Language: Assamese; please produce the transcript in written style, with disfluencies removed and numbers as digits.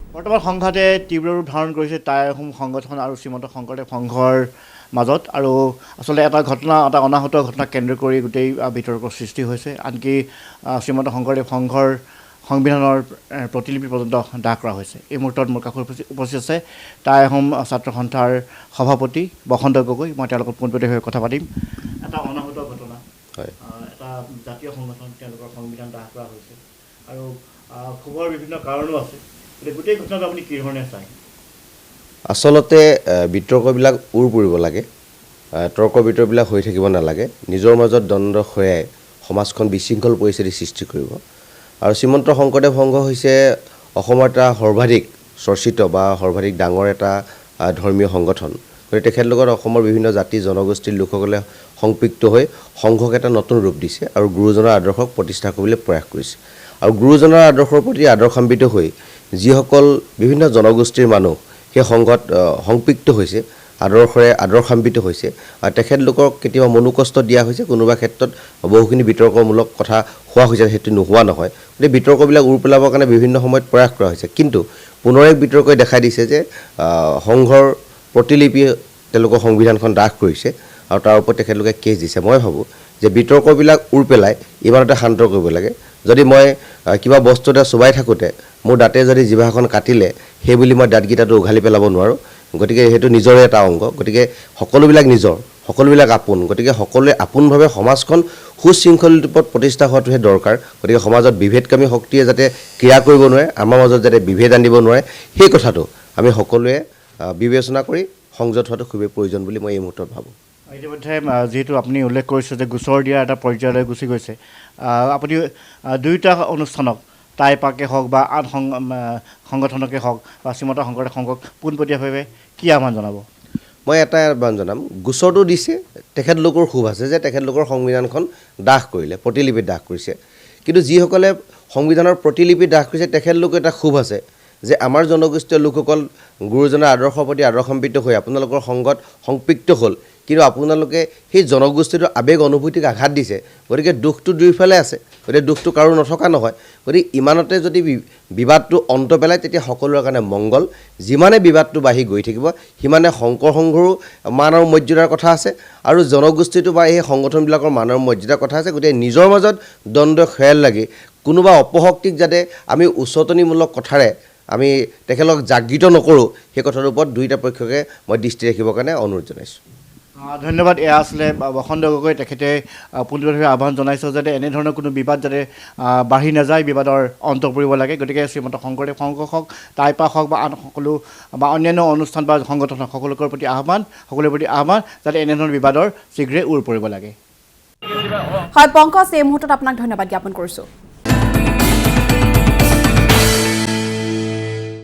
বৰ্তমান সংঘাতে তীব্ৰ ৰূপ ধাৰণ কৰিছে টাইআইঅসম সংগঠন আৰু শ্ৰীমন্ত শংকৰদেৱ সংঘৰ মাজত আৰু আচলতে এটা অনাহত ঘটনা কেন্দ্ৰ কৰি গোটেই বিতৰ্কৰ সৃষ্টি হৈছে আনকি শ্ৰীমন্ত শংকৰদেৱ সংঘৰ সংবিধানৰ প্ৰতিলিপি পৰ্যন্ত দাহ কৰা হৈছে এই মুহূৰ্তত মোৰ কাষত উপস্থিত আছে টাইআইঅসম ছাত্ৰ সন্থাৰ সভাপতি বসন্ত গগৈ মই তেওঁলোকৰ পোনপটীয়াভাৱে কথা পাতিম এটা অনাহত ঘটনা হয় এটা জাতীয় সংগঠন তেওঁলোকৰ সংবিধান দাহ কৰা হৈছে আৰু ক্ষোভৰ বিভিন্ন কাৰণো আছে গোটেই ঘটনাটো আপুনি কি ধৰণে চায় আচলতে বিতৰ্কবিলাক উৰ পৰিব লাগে তৰ্ক বিতৰ্কবিলাক হৈ থাকিব নালাগে নিজৰ মাজত দ্বন্দ্ব হৈয়াই সমাজখন বিশৃংখল পৰিস্থিতি সৃষ্টি কৰিব আৰু শ্ৰীমন্ত শংকৰদেৱ সংঘ হৈছে অসমৰ এটা সৰ্বাধিক চৰ্চিত বা সৰ্বাধিক ডাঙৰ এটা ধৰ্মীয় সংগঠন গতিকে তেখেতলোকৰ অসমৰ বিভিন্ন জাতি জনগোষ্ঠীৰ লোকসকলে সংপৃক্ত হৈ সংঘক এটা নতুন ৰূপ দিছে আৰু গুৰুজনাৰ আদৰ্শক প্ৰতিষ্ঠা কৰিবলৈ প্ৰয়াস কৰিছে আৰু গুৰুজনাৰ আদৰ্শৰ প্ৰতি আদৰ্শান্বিত হৈ যিসকল বিভিন্ন জনগোষ্ঠীৰ মানুহ সেই সংঘত সংপৃক্ত হৈছে আদৰ্শান্বিত হৈছে আৰু তেখেতলোকক কেতিয়াবা মনোকষ্ট দিয়া হৈছে কোনোবা ক্ষেত্ৰত বহুখিনি বিতৰ্কমূলক কথা হোৱা হৈছে সেইটো নোহোৱা নহয় গতিকে বিতৰ্কবিলাক উৰ পেলাবৰ কাৰণে বিভিন্ন সময়ত প্ৰয়াস কৰা হৈছে কিন্তু পুনৰ এক বিতৰ্কই দেখাই দিছে যে সংঘৰ প্ৰতিলিপি তেওঁলোকৰ সংবিধানখন দাহ কৰিছে আৰু তাৰ ওপৰত তেখেতলোকে কেছ দিছে মই ভাবোঁ যে বিতৰ্কবিলাক উৰ পেলাই ইমানতে শান্ত কৰিব লাগে যদি মই কিবা বস্তু এটা চুবাই থাকোঁতে মোৰ দাঁতে যদি জিভাখন কাটিলে সেই বুলি মই দাঁতকেইটাটো উঘালি পেলাব নোৱাৰোঁ গতিকে সেইটো নিজৰে এটা অংগ গতিকে সকলোবিলাক নিজৰ সকলোবিলাক আপোন গতিকে সকলোৱে আপোনভাৱে সমাজখন সুশৃংখল ৰূপত প্ৰতিষ্ঠা হোৱাটোহে দৰকাৰ গতিকে সমাজত বিভেদকামী শক্তিয়ে যাতে ক্ৰিয়া কৰিব নোৱাৰে আমাৰ মাজত যাতে বিভেদ আনিব নোৱাৰে সেই কথাটো আমি সকলোৱে বিবেচনা কৰি সংযত হোৱাটো খুবেই প্ৰয়োজন বুলি মই এই মুহূৰ্তত ভাবোঁ ইতিমধ্যে যিহেতু আপুনি উল্লেখ কৰিছে যে গোচৰ দিয়া এটা পৰ্যায়লৈ গুচি গৈছে আপুনি দুয়োটা অনুষ্ঠানক টাইপাকে হওক বা আন সংগঠনকে হওক বা শ্ৰীমন্ত শংকৰদেৱ সংঘক পোনপটীয়াভাৱে কি আহ্বান জনাব মই এটাই আহ্বান জনাম গোচৰটো দিছে তেখেতলোকৰ ক্ষোভ আছে যে তেখেতলোকৰ সংবিধানখন দাহ কৰিলে প্ৰতিলিপি দাহ কৰিছে কিন্তু যিসকলে সংবিধানৰ প্ৰতিলিপি দাহ কৰিছে তেখেতলোকৰ এটা ক্ষোভ আছে যে আমাৰ জনগোষ্ঠীয় লোকসকল গুৰুজনাৰ আদৰ্শৰ প্ৰতি আদৰ্শান্বিত হৈ আপোনালোকৰ সংঘত সংপৃক্ত হ'ল কিন্তু আপোনালোকে সেই জনগোষ্ঠীটোৰ আৱেগ অনুভূতিক আঘাত দিছে গতিকে দুখটো দুয়োফালে আছে গতিকে দুখটো কাৰো নথকা নহয় গতিকে ইমানতে যদি বিবাদটো অন্ত পেলায় তেতিয়া সকলোৰে কাৰণে মংগল যিমানে বিবাদটো বাঢ়ি গৈ থাকিব সিমানে শংকৰ সংঘৰো মান আৰু মৰ্যাদাৰ কথা আছে আৰু জনগোষ্ঠীটো বা এই সংগঠনবিলাকৰ মান আৰু মৰ্যাদাৰ কথা আছে গতিকে নিজৰ মাজত দ্বন্দ্ব খেয়াল লাগি কোনোবা অপশক্তিক যাতে আমি উচতনিমূলক কথাৰে আমি তেখেতলোকক জাগৃত নকৰোঁ সেই কথাটোৰ ওপৰত দুয়োটা পক্ষকে মই দৃষ্টি ৰাখিবৰ কাৰণে অনুৰোধ জনাইছোঁ ধন্যবাদ এয়া আছিলে বসন্ত গগৈ তেখেতে পোনপটীয়াভাৱে আহ্বান জনাইছে যাতে এনেধৰণৰ কোনো বিবাদ যাতে বাঢ়ি নাযায় বিবাদৰ অন্ত পৰিব লাগে গতিকে শ্ৰীমন্ত শংকৰদেৱ সংঘ হওক টাইপা হওক বা আন সকলো বা অন্যান্য অনুষ্ঠান বা সংগঠন হওক সকলোৰে প্ৰতি আহ্বান যাতে এনেধৰণৰ বিবাদৰ শীঘ্ৰে উৰ পৰিব লাগে হয় পংকজ এই মুহূৰ্তত আপোনাক ধন্যবাদ জ্ঞাপন কৰিছোঁ